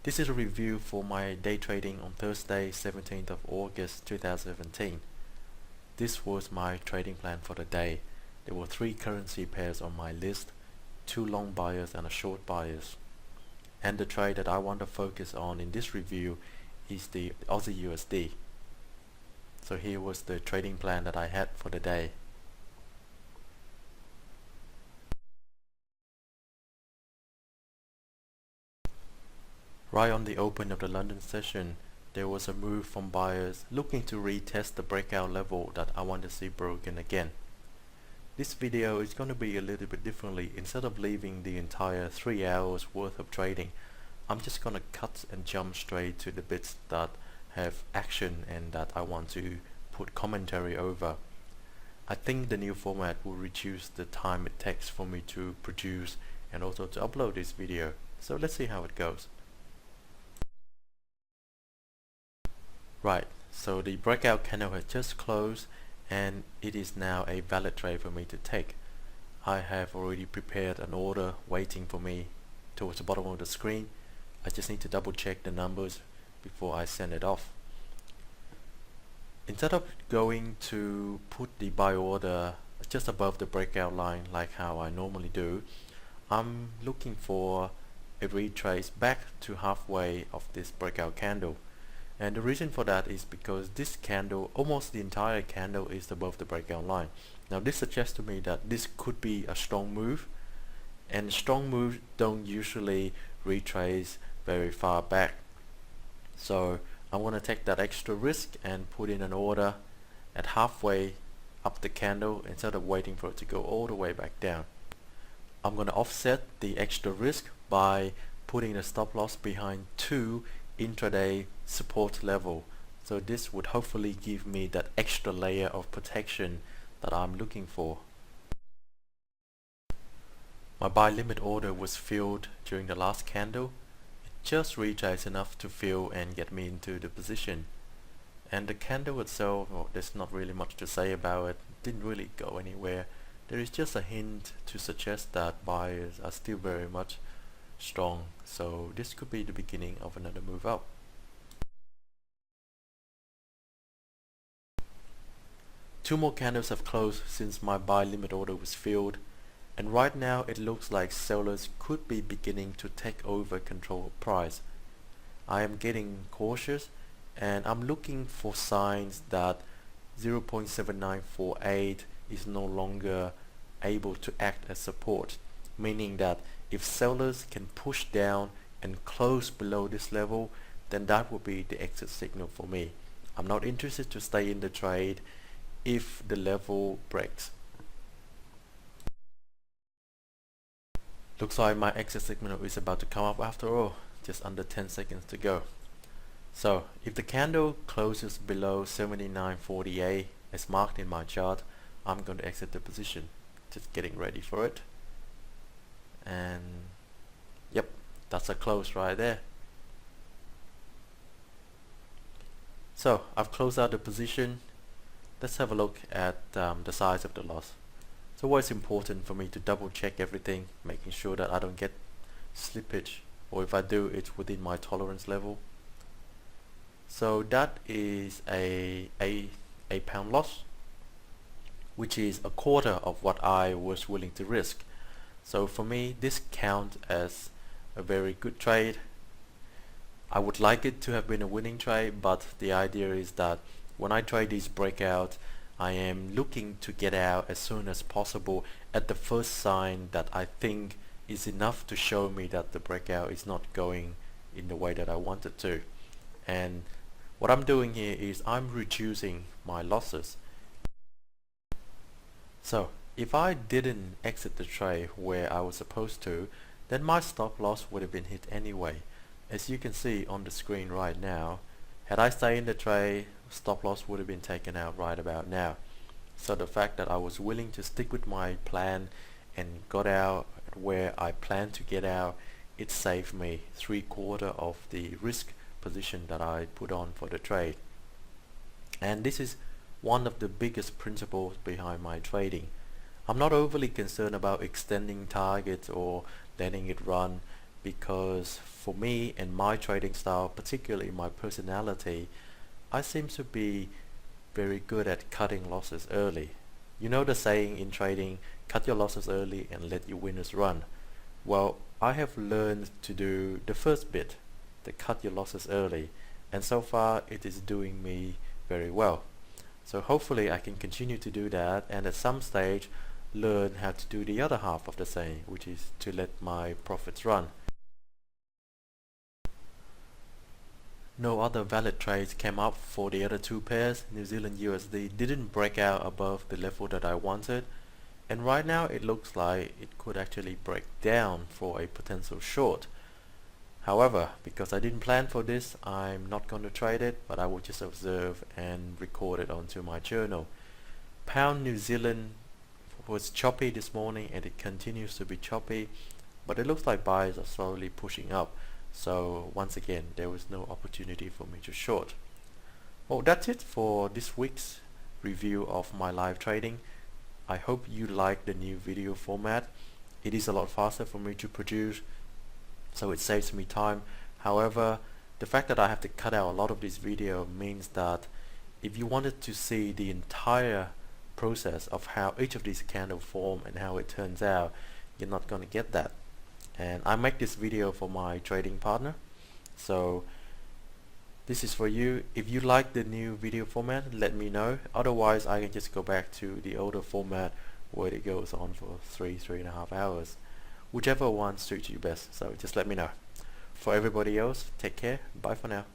This is a review for my day trading on Thursday 17th of August 2017. This was my trading plan for the day. There were 3 currency pairs on my list, 2 long buyers and a short buyers. And the trade that I want to focus on in this review is the Aussie USD. So here was the trading plan that I had for the day. Right on the open of the London session, there was a move from buyers looking to retest the breakout level that I want to see broken again. This video is going to be a little bit differently. Instead of leaving the entire 3 hours worth of trading, I'm just going to cut and jump straight to the bits that have action and that I want to put commentary over. I think the new format will reduce the time it takes for me to produce and also to upload this video. So let's see how it goes. Right, so the breakout candle has just closed and it is now a valid trade for me to take. I have already prepared an order waiting for me towards the bottom of the screen. I just need to double check the numbers before I send it off. Instead of going to put the buy order just above the breakout line like how I normally do, I'm looking for a retrace back to halfway of this breakout candle. And the reason for that is because this candle, almost the entire candle, is above the breakout line. Now this suggests to me that this could be a strong move, and strong moves don't usually retrace very far back. So I'm going to take that extra risk and put in an order at halfway up the candle instead of waiting for it to go all the way back down. I'm going to offset the extra risk by putting a stop loss behind 2 intraday support level. So this would hopefully give me that extra layer of protection that I'm looking for. My buy limit order was filled during the last candle. It just retraced enough to fill and get me into the position. And the candle itself, well, there's not really much to say about it. Didn't really go anywhere. There is just a hint to suggest that buyers are still very much strong, so this could be the beginning of another move up. Two more candles have closed since my buy limit order was filled, and right now it looks like sellers could be beginning to take over control of price. I am getting cautious and I'm looking for signs that 0.7948 is no longer able to act as support, meaning that if sellers can push down and close below this level, then that will be the exit signal for me. I'm not interested to stay in the trade if the level breaks. Looks like my exit signal is about to come up after all, just under 10 seconds to go. So if the candle closes below 79.48 as marked in my chart, I'm going to exit the position. Just getting ready for it. And yep, that's a close right there. So I've closed out the position. Let's have a look at the size of the loss. It's always important for me to double check everything, making sure that I don't get slippage, or if I do, it's within my tolerance level. So that is a pound loss, which is a quarter of what I was willing to risk. So for me, this counts as a very good trade. I would like it to have been a winning trade, but the idea is that when I trade these breakouts, I am looking to get out as soon as possible at the first sign that I think is enough to show me that the breakout is not going in the way that I want it to. And what I'm doing here is I'm reducing my losses. So if I didn't exit the trade where I was supposed to, then my stop loss would have been hit anyway. As you can see on the screen right now, had I stayed in the trade, stop loss would have been taken out right about now. So the fact that I was willing to stick with my plan and got out where I planned to get out, it saved me 3/4 of the risk position that I put on for the trade. And this is one of the biggest principles behind my trading. I'm not overly concerned about extending targets or letting it run, because for me and my trading style, particularly my personality, I seem to be very good at cutting losses early. You know the saying in trading, cut your losses early and let your winners run. Well, I have learned to do the first bit, the cut your losses early, and so far it is doing me very well. So hopefully I can continue to do that, and at some stage learn how to do the other half of the saying, which is to let my profits run. No other valid trades came up for the other two pairs. New Zealand USD didn't break out above the level that I wanted, and right now it looks like it could actually break down for a potential short. However, because I didn't plan for this, I'm not going to trade it, but I will just observe and record it onto my journal. Pound New Zealand was choppy this morning and it continues to be choppy, but it looks like buyers are slowly pushing up. So once again, there was no opportunity for me to short. Well, that's it for this week's review of my live trading. I hope you like the new video format. It is a lot faster for me to produce, so it saves me time. However, the fact that I have to cut out a lot of this video means that if you wanted to see the entire process of how each of these candles form and how it turns out, you're not going to get that. And I make this video for my trading partner, so this is for you. If you like the new video format, let me know. Otherwise, I can just go back to the older format where it goes on for 3.5 hours. Whichever one suits you best, so just let me know. For everybody else, take care. Bye for now.